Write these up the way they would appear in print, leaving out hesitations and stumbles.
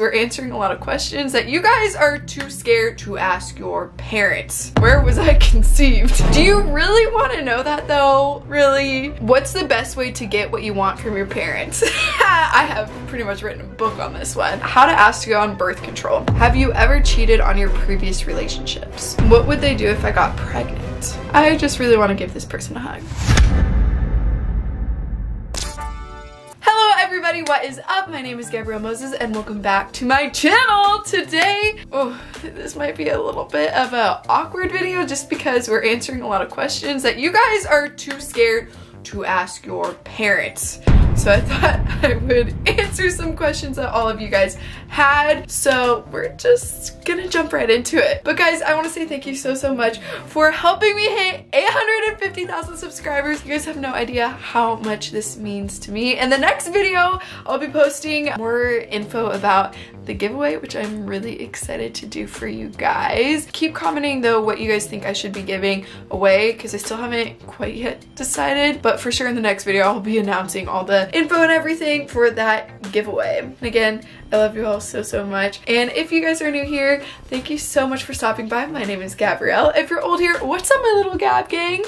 We're answering a lot of questions that you guys are too scared to ask your parents. Where was I conceived? Do you really want to know that though? Really? What's the best way to get what you want from your parents? I have pretty much written a book on this one. How to ask to go on birth control. Have you ever cheated on your previous relationships? What would they do if I got pregnant? I just really want to give this person a hug. Everybody, what is up? My name is Gabrielle Moses and welcome back to my channel. Today, this might be a little bit of an awkward video just because we're answering a lot of questions that you guys are too scared to ask your parents. So I thought I would answer some questions that all of you guys had. So we're just gonna jump right into it. But guys, I want to say thank you so much for helping me hit 850,000 subscribers. You guys have no idea how much this means to me. In the next video, I'll be posting more info about the giveaway, which I'm really excited to do for you guys. Keep commenting though what you guys think I should be giving away because I still haven't quite yet decided, but for sure in the next video I'll be announcing all the info and everything for that giveaway. And again, I love you all so much. And if you guys are new here, thank you so much for stopping by. My name is Gabrielle. If you're old here, what's up my little Gab gang?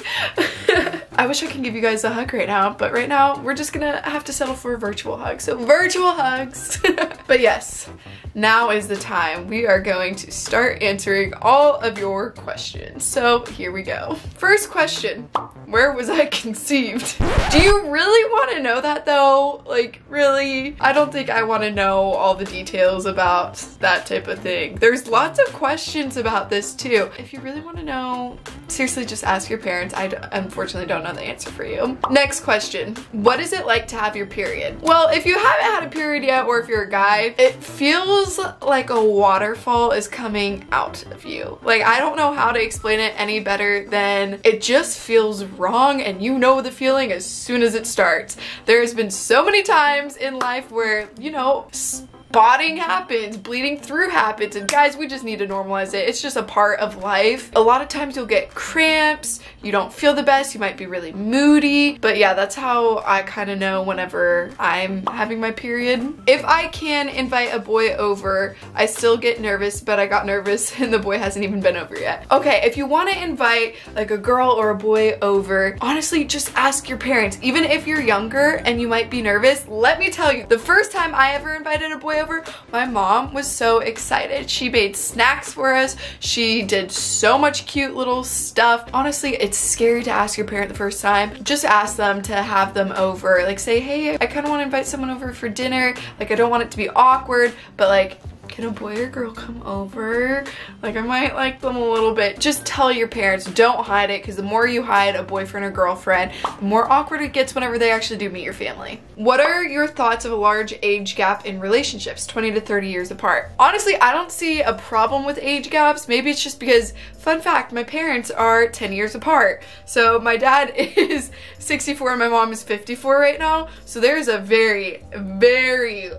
I wish I could give you guys a hug right now, but right now we're just gonna have to settle for a virtual hug. So virtual hugs. But yes, now is the time. We are going to start answering all of your questions. So here we go. First question, where was I conceived? Do you really want to know that though? Like really? I don't think I want to know all the details about that type of thing. There's lots of questions about this too. If you really want to know, seriously just ask your parents. I unfortunately don't know the answer for you. Next question, what is it like to have your period? Well, if you haven't had a period yet or if you're a guy, it feels like a waterfall is coming out of you. Like I don't know how to explain it any better than it just feels wrong and you know the feeling as soon as it starts. There's been so many times in life where, you know, spotting happens, bleeding through happens, and guys, we just need to normalize it. It's just a part of life. A lot of times you'll get cramps, you don't feel the best, you might be really moody, but yeah, that's how I kind of know whenever I'm having my period. If I can invite a boy over, I still get nervous, but I got nervous and the boy hasn't even been over yet. Okay, if you want to invite like a girl or a boy over, honestly, just ask your parents. Even if you're younger and you might be nervous, let me tell you, the first time I ever invited a boy over, my mom was so excited. She made snacks for us. She did so much cute little stuff. Honestly, it's scary to ask your parent the first time. Just ask them to have them over. Like say, hey, I kind of want to invite someone over for dinner. Like I don't want it to be awkward, but like, can a boy or girl come over? Like I might like them a little bit. Just tell your parents, don't hide it, because the more you hide a boyfriend or girlfriend, the more awkward it gets whenever they actually do meet your family. What are your thoughts of a large age gap in relationships, 20 to 30 years apart? Honestly, I don't see a problem with age gaps. Maybe it's just because, fun fact, my parents are 10 years apart. So my dad is 64 and my mom is 54 right now. So there's a very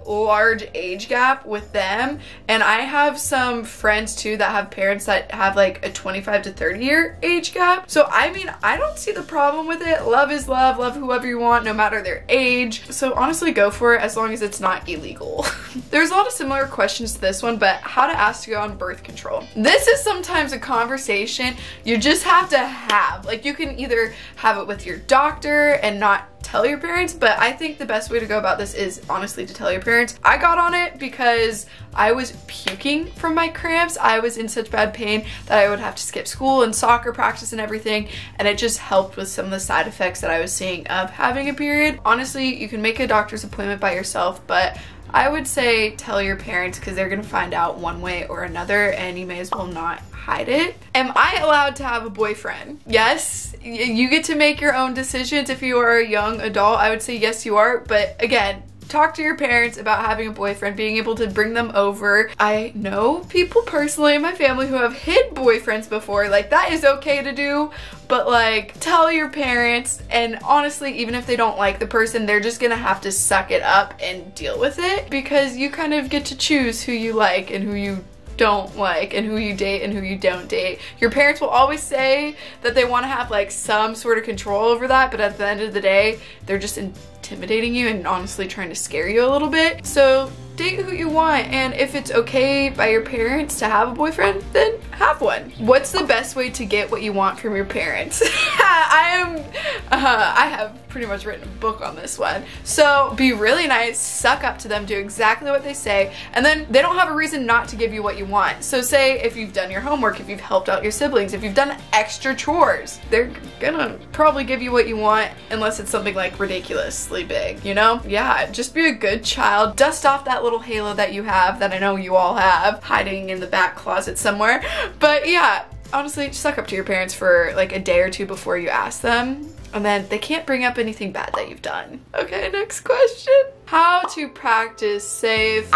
large age gap with them. And I have some friends too that have parents that have like a 25 to 30 year age gap. So I mean, I don't see the problem with it. Love is love, love whoever you want, no matter their age. So honestly, go for it as long as it's not illegal. There's a lot of similar questions to this one, but how to ask to go on birth control. This is sometimes a conversation you just have to have. Like you can either have it with your doctor and not tell your parents, but I think the best way to go about this is honestly to tell your parents. I got on it because I was puking from my cramps. I was in such bad pain that I would have to skip school and soccer practice and everything, and it just helped with some of the side effects that I was seeing of having a period. Honestly, you can make a doctor's appointment by yourself, but I would say tell your parents because they're gonna find out one way or another and you may as well not hide it. Am I allowed to have a boyfriend? Yes, you get to make your own decisions if you are a young adult. I would say yes you are, but again, talk to your parents about having a boyfriend, being able to bring them over. I know people personally in my family who have hid boyfriends before. Like that is okay to do, but like tell your parents, and honestly, even if they don't like the person, they're just gonna have to suck it up and deal with it because you kind of get to choose who you like and who you don't like and who you date and who you don't date. Your parents will always say that they want to have like some sort of control over that, but at the end of the day, they're just intimidating you and honestly trying to scare you a little bit. So date who you want, and if it's okay by your parents to have a boyfriend, then have one. What's the best way to get what you want from your parents? I have pretty much written a book on this one. So be really nice, suck up to them, do exactly what they say, and then they don't have a reason not to give you what you want. So say if you've done your homework, if you've helped out your siblings, if you've done extra chores, they're gonna probably give you what you want, unless it's something like ridiculously big, you know? Yeah, just be a good child. Dust off that little halo that you have, that I know you all have, hiding in the back closet somewhere. But yeah, honestly, just suck up to your parents for like a day or two before you ask them, and then they can't bring up anything bad that you've done. Okay, next question. How to practice safe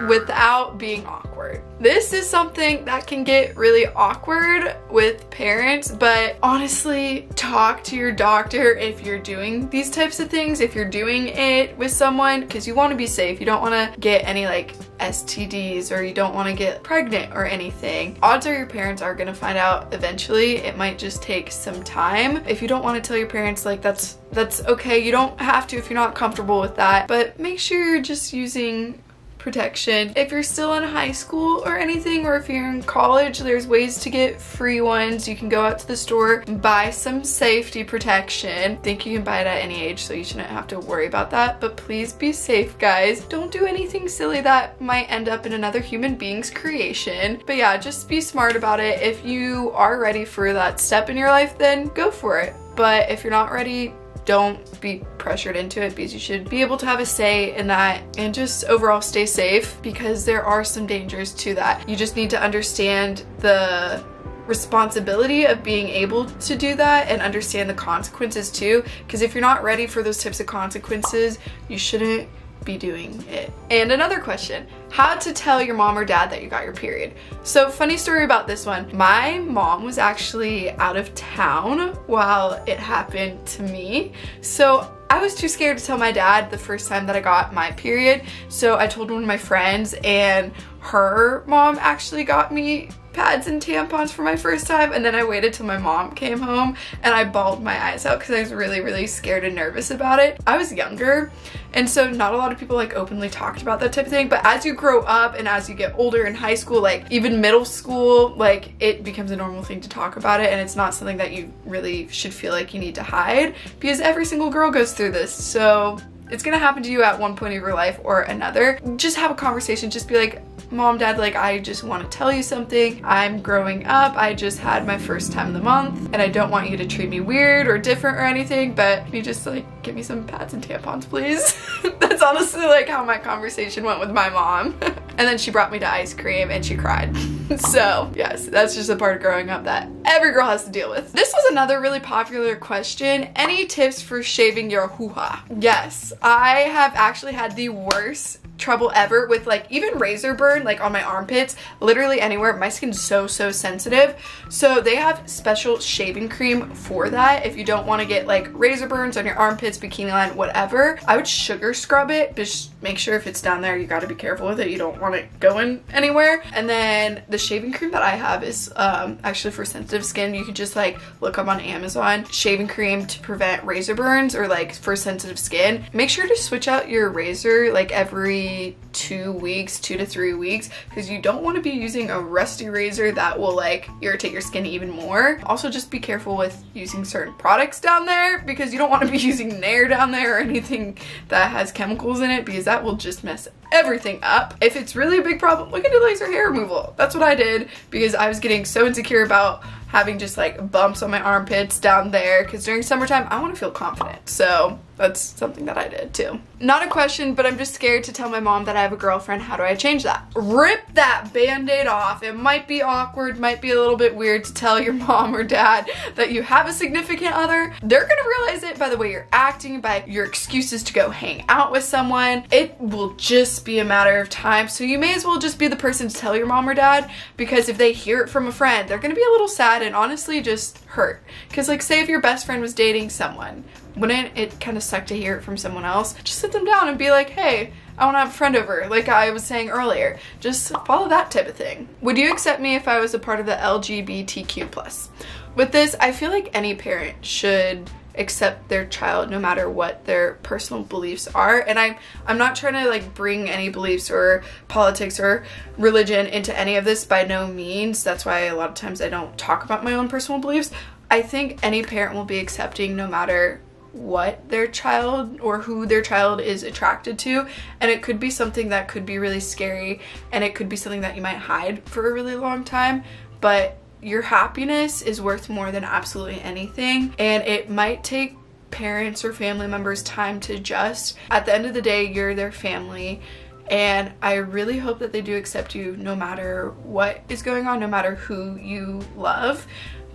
without being awkward. This is something that can get really awkward with parents, but honestly, talk to your doctor if you're doing these types of things, if you're doing it with someone, because you want to be safe. You don't want to get any like STDs, or you don't want to get pregnant or anything. Odds are your parents are going to find out eventually. It might just take some time. If you don't want to tell your parents, like that's okay. You don't have to if you're not comfortable with that, but make sure you're just using protection. If you're still in high school or anything, or if you're in college, there's ways to get free ones. You can go out to the store and buy some safety protection. I think you can buy it at any age, so you shouldn't have to worry about that, but please be safe, guys. Don't do anything silly that might end up in another human being's creation. But yeah, just be smart about it. If you are ready for that step in your life, then go for it. But if you're not ready, don't be pressured into it, because you should be able to have a say in that, and just overall stay safe, because there are some dangers to that. You just need to understand the responsibility of being able to do that and understand the consequences too, because if you're not ready for those types of consequences, you shouldn't be doing it. And another question, how to tell your mom or dad that you got your period. So funny story about this one. My mom was actually out of town while it happened to me. So I was too scared to tell my dad the first time that I got my period. So I told one of my friends, and her mom actually got me pads and tampons for my first time, and then I waited till my mom came home and I bawled my eyes out because I was really scared and nervous about it. I was younger, and so not a lot of people like openly talked about that type of thing, but as you grow up and as you get older in high school, like even middle school, like it becomes a normal thing to talk about it, and it's not something that you really should feel like you need to hide, because every single girl goes through this. So it's gonna happen to you at one point of your life or another. Just have a conversation. Just be like, Mom, Dad, like I just want to tell you something. I'm growing up. I just had my first time of the month, and I don't want you to treat me weird or different or anything, but can you just like give me some pads and tampons, please? That's honestly like how my conversation went with my mom. And then she brought me to ice cream and she cried. So yes, that's just a part of growing up that every girl has to deal with. This was another really popular question. Any tips for shaving your hoo-ha? Yes, I have actually had the worst trouble ever with like even razor burn, like on my armpits, literally anywhere. My skin's so sensitive. So they have special shaving cream for that. If you don't want to get like razor burns on your armpits, bikini line, whatever, I would sugar scrub it. Just make sure if it's down there, you got to be careful with it. You don't want it going anywhere. And then the shaving cream that I have is actually for sensitive skin. You could just like look up on Amazon, shaving cream to prevent razor burns, or like for sensitive skin. Make sure to switch out your razor like every 2 weeks, 2 to 3 weeks, because you don't want to be using a rusty razor that will like irritate your skin even more. Also, just be careful with using certain products down there, because you don't want to be using Nair down there or anything that has chemicals in it, because that will just mess everything up. If it's really a big problem, look into laser hair removal. That's what I did, because I was getting so insecure about having just like bumps on my armpits down there, because during summertime I want to feel confident. So that's something that I did too. Not a question, but I'm just scared to tell my mom that I have a girlfriend. How do I change that? Rip that band-aid off. It might be awkward, might be a little bit weird to tell your mom or dad that you have a significant other. They're gonna realize it by the way you're acting, by your excuses to go hang out with someone. It will just be a matter of time. So you may as well just be the person to tell your mom or dad, because if they hear it from a friend, they're gonna be a little sad and honestly just hurt. Because like say if your best friend was dating someone, wouldn't it kind of suck to hear it from someone else? Just sit them down and be like, hey, I want to have a friend over, like I was saying earlier. Just follow that type of thing. Would you accept me if I was a part of the LGBTQ+? With this, I feel like any parent should accept their child no matter what their personal beliefs are. And I'm not trying to like bring any beliefs or politics or religion into any of this, by no means. That's why a lot of times I don't talk about my own personal beliefs. I think any parent will be accepting no matter what their child or who their child is attracted to, and it could be something that could be really scary, and it could be something that you might hide for a really long time, but your happiness is worth more than absolutely anything, and it might take parents or family members time to adjust. At the end of the day, you're their family, and I really hope that they do accept you no matter what is going on, no matter who you love.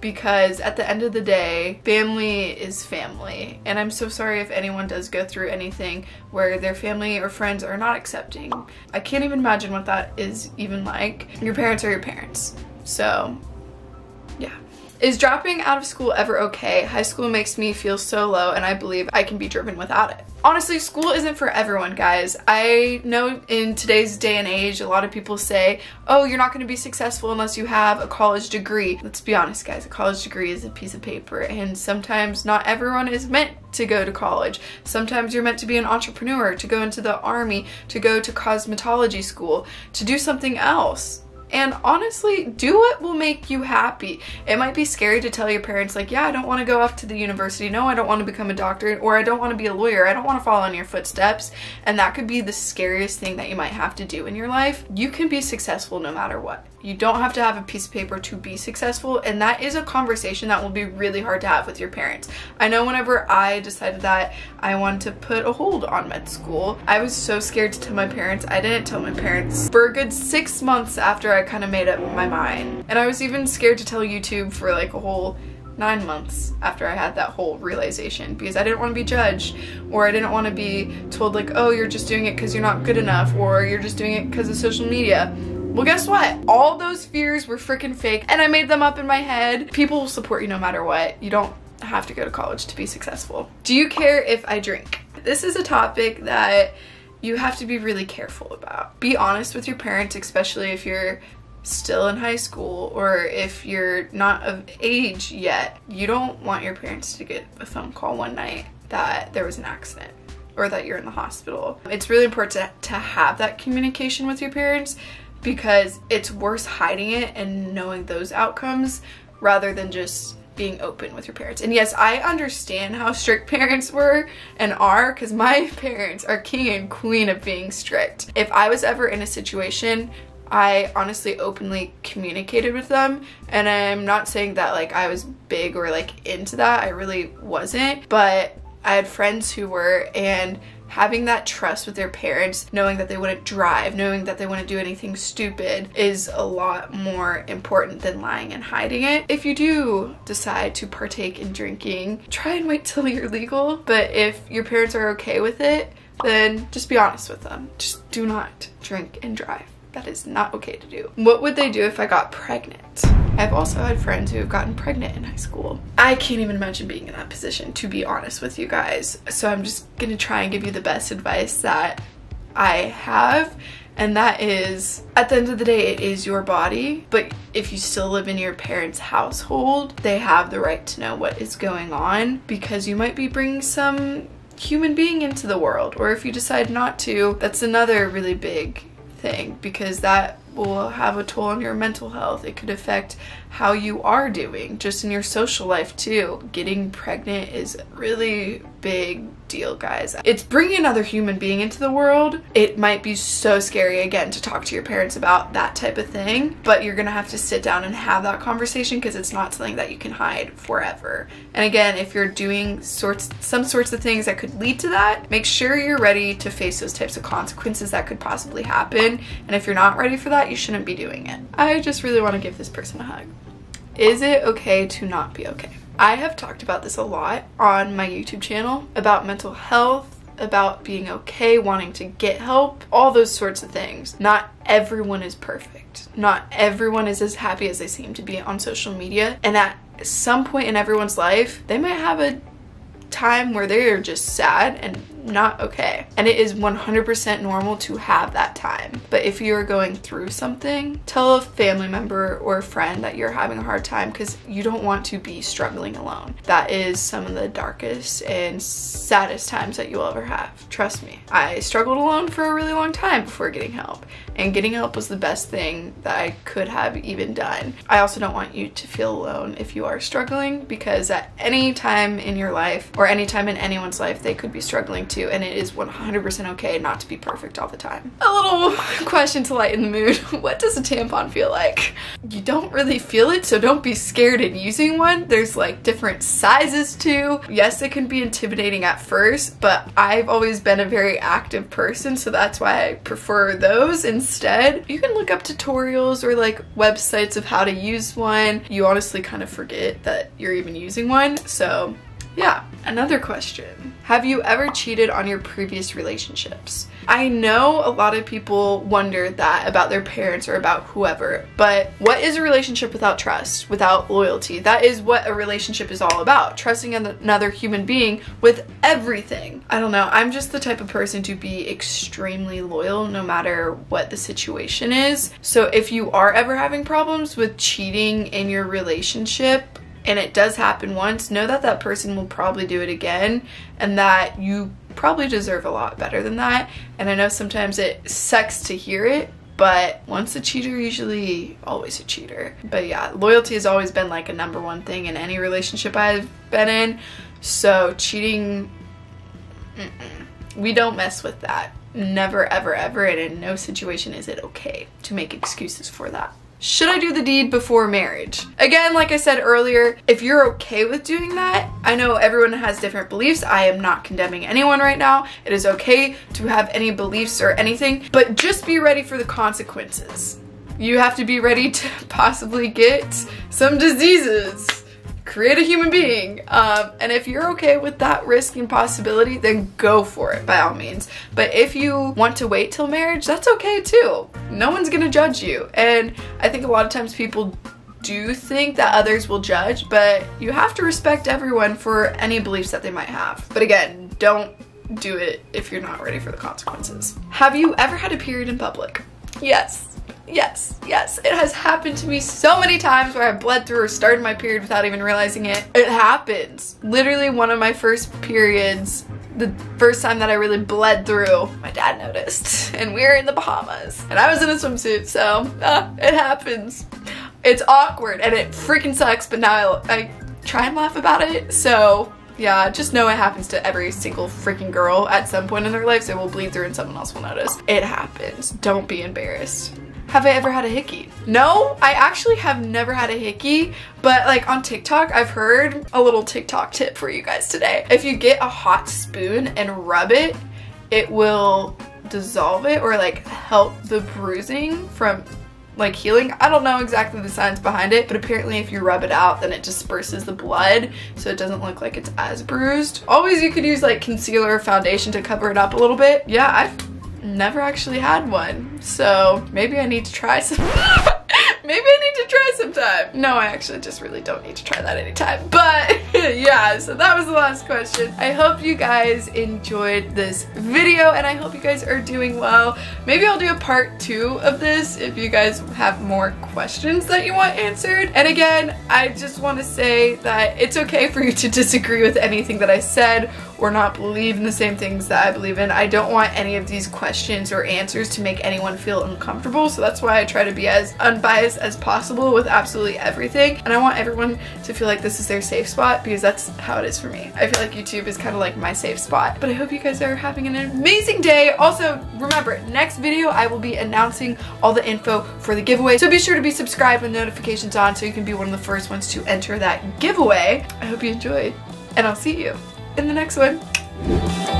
Because at the end of the day, family is family. And I'm so sorry if anyone does go through anything where their family or friends are not accepting. I can't even imagine what that is even like. Your parents are your parents. So, yeah. Is dropping out of school ever okay? High school makes me feel so low, and I believe I can be driven without it. Honestly, school isn't for everyone, guys. I know in today's day and age, a lot of people say, oh, you're not going to be successful unless you have a college degree. Let's be honest, guys. A college degree is a piece of paper, and sometimes not everyone is meant to go to college. Sometimes you're meant to be an entrepreneur, to go into the army, to go to cosmetology school, to do something else. And honestly, do what will make you happy. It might be scary to tell your parents, like, yeah, I don't want to go off to the university. No, I don't want to become a doctor, or I don't want to be a lawyer. I don't want to follow in your footsteps. And that could be the scariest thing that you might have to do in your life. You can be successful no matter what. You don't have to have a piece of paper to be successful, and that is a conversation that will be really hard to have with your parents. I know whenever I decided that I wanted to put a hold on med school, I was so scared to tell my parents. I didn't tell my parents for a good 6 months after I kind of made up my mind. And I was even scared to tell YouTube for like a whole 9 months after I had that whole realization, because I didn't want to be judged, or I didn't want to be told like, oh, you're just doing it because you're not good enough, or you're just doing it because of social media. Well, guess what? All those fears were freaking fake, and I made them up in my head. People will support you no matter what. You don't have to go to college to be successful. Do you care if I drink? This is a topic that you have to be really careful about. Be honest with your parents, especially if you're still in high school or if you're not of age yet. You don't want your parents to get a phone call one night that there was an accident or that you're in the hospital. It's really important to have that communication with your parents, because it's worse hiding it and knowing those outcomes rather than just being open with your parents. And yes, I understand how strict parents were and are, because my parents are king and queen of being strict. If I was ever in a situation, I honestly openly communicated with them, and I'm not saying that like I was big or like into that. I really wasn't, but I had friends who were, and having that trust with their parents, knowing that they wouldn't drive, knowing that they wouldn't do anything stupid, is a lot more important than lying and hiding it. If you do decide to partake in drinking, try and wait till you're legal. But if your parents are okay with it, then just be honest with them. Just do not drink and drive. That is not okay to do. What would they do if I got pregnant? I've also had friends who have gotten pregnant in high school. I can't even imagine being in that position, to be honest with you guys. So I'm just gonna try and give you the best advice that I have. And that is, at the end of the day, it is your body. But if you still live in your parents' household, they have the right to know what is going on, because you might be bringing some human being into the world. Or if you decide not to, that's another really big thing, because that will have a toll on your mental health. It could affect how you are doing just in your social life too. Getting pregnant is a really big deal, guys. It's bringing another human being into the world. It might be so scary, again, to talk to your parents about that type of thing, but you're gonna have to sit down and have that conversation, because it's not something that you can hide forever. And again, if you're doing some sorts of things that could lead to that, make sure you're ready to face those types of consequences that could possibly happen. And if you're not ready for that, you shouldn't be doing it. I just really want to give this person a hug. Is it okay to not be okay? I have talked about this a lot on my YouTube channel, about mental health, about being okay, wanting to get help, all those sorts of things. Not everyone is perfect. Not everyone is as happy as they seem to be on social media. And at some point in everyone's life, they might have a time where they are just sad and not okay. And it is 100% normal to have that time. But if you're going through something, tell a family member or a friend that you're having a hard time, because you don't want to be struggling alone. That is some of the darkest and saddest times that you'll ever have. Trust me. I struggled alone for a really long time before getting help. And getting help was the best thing that I could have even done. I also don't want you to feel alone if you are struggling, because at any time in your life or any time in anyone's life, they could be struggling too, and it is 100% okay not to be perfect all the time. A little question to lighten the mood. What does a tampon feel like? You don't really feel it, so don't be scared in using one. There's like different sizes too. Yes, it can be intimidating at first, but I've always been a very active person, so that's why I prefer those instead. You can look up tutorials or like websites of how to use one. You honestly kind of forget that you're even using one. So yeah. Another question. Have you ever cheated on your previous relationships? I know a lot of people wonder that about their parents or about whoever, but what is a relationship without trust, without loyalty? That is what a relationship is all about. Trusting another human being with everything. I don't know. I'm just the type of person to be extremely loyal no matter what the situation is. So if you are ever having problems with cheating in your relationship, and it does happen once, know that that person will probably do it again, and that you probably deserve a lot better than that. And I know sometimes it sucks to hear it, but once a cheater, usually always a cheater. But yeah, loyalty has always been like a #1 thing in any relationship I've been in. So cheating, we don't mess with that. Never, ever, ever, and in no situation is it okay to make excuses for that. Should I do the deed before marriage? Again, like I said earlier, if you're okay with doing that, I know everyone has different beliefs. I am not condemning anyone right now. It is okay to have any beliefs or anything, but just be ready for the consequences. You have to be ready to possibly get some diseases, create a human being, and if you're okay with that risk and possibility, then go for it by all means. But if you want to wait till marriage, that's okay too. No one's gonna judge you. And I think a lot of times people do think that others will judge, but you have to respect everyone for any beliefs that they might have. But again, don't do it if you're not ready for the consequences. Have you ever had a period in public? Yes. Yes, yes, it has happened to me so many times where I bled through or started my period without even realizing it. It happens. Literally one of my first periods, the first time that I really bled through, my dad noticed, and we were in the Bahamas, and I was in a swimsuit, so it happens. It's awkward, and it freaking sucks, but now I try and laugh about it, so yeah, just know it happens to every single freaking girl at some point in their lives. They will bleed through and someone else will notice. It happens. Don't be embarrassed. Have I ever had a hickey? No, I actually have never had a hickey, but like on TikTok, I've heard a little TikTok tip for you guys today. If you get a hot spoon and rub it, it will dissolve it or like help the bruising from like healing. I don't know exactly the science behind it, but apparently if you rub it out, then it disperses the blood so it doesn't look like it's as bruised. Always you could use like concealer or foundation to cover it up a little bit. Yeah, I've never actually had one, so maybe I need to try some. Maybe I need to try sometime. No, I actually just really don't need to try that anytime. But yeah, so that was the last question. I hope you guys enjoyed this video and I hope you guys are doing well. Maybe I'll do a part 2 of this if you guys have more questions that you want answered. And again, I just want to say that it's okay for you to disagree with anything that I said or not believe in the same things that I believe in. I don't want any of these questions or answers to make anyone feel uncomfortable, so that's why I try to be as unbiased as possible with absolutely everything. And I want everyone to feel like this is their safe spot because that's how it is for me. I feel like YouTube is kind of like my safe spot. But I hope you guys are having an amazing day. Also, remember, next video I will be announcing all the info for the giveaway, so be sure to be subscribed with notifications on so you can be one of the first ones to enter that giveaway. I hope you enjoyed, and I'll see you in the next one.